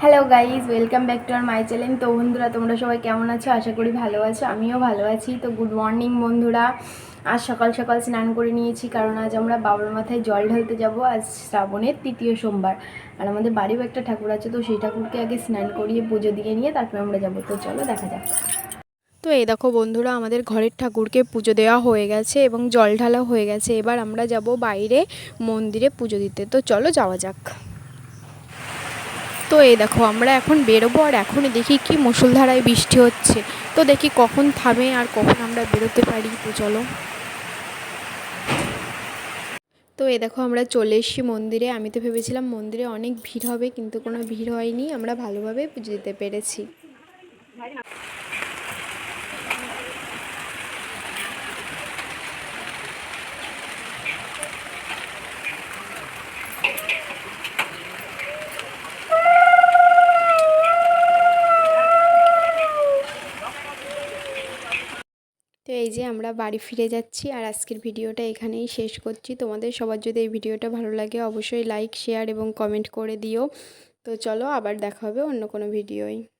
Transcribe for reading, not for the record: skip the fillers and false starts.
Hello guys, welcome back to our my channel. তো বন্ধুরা, তোমরা সবাই কেমন আছো? আশা করি ভালো আছো, আমিও ভালো আছি। তো গুড মর্নিং বন্ধুরা। আজ সকাল সকাল স্নান করে নিয়েছি, কারণ আজ আমরা বাবার মাথায় জল ঢালতে যাব। আজ শ্রাবণের তৃতীয় সোমবার, আর আমাদের বাড়িও একটা ঠাকুর আছে, তো সেই ঠাকুরকে আগে স্নান করিয়ে পুজো দিয়ে নিয়ে তারপরে আমরা যাবো। তো চলো দেখা যাক। তো এই দেখো বন্ধুরা, আমাদের ঘরের ঠাকুরকে পুজো দেওয়া হয়ে গেছে এবং জল ঢালা হয়ে গেছে। এবার আমরা যাব বাইরে মন্দিরে পুজো দিতে। তো চলো যাওয়া যাক। তো এই দেখো, আমরা এখন বেরোবো, আর এখনই দেখি কি মুষলধারায় বৃষ্টি হচ্ছে। তো দেখি কখন থামে আর কখন আমরা বেরোতে পারি। তো চলো। তো এই দেখো, আমরা চলে এসেছি মন্দিরে। আমি তো ভেবেছিলাম মন্দিরে অনেক ভিড় হবে, কিন্তু কোনো ভিড় হয়নি, আমরা ভালোভাবে পুজো দিতে পেরেছি। তো এই যে আমরা বাড়ি ফিরে যাচ্ছি, আর আজকের ভিডিওটা এখানেই শেষ করছি। তোমাদের সবার যদি এই ভিডিওটা ভালো লাগে, অবশ্যই লাইক, শেয়ার এবং কমেন্ট করে দিও। তো চলো, আবার দেখা হবে অন্য কোনো ভিডিওয়।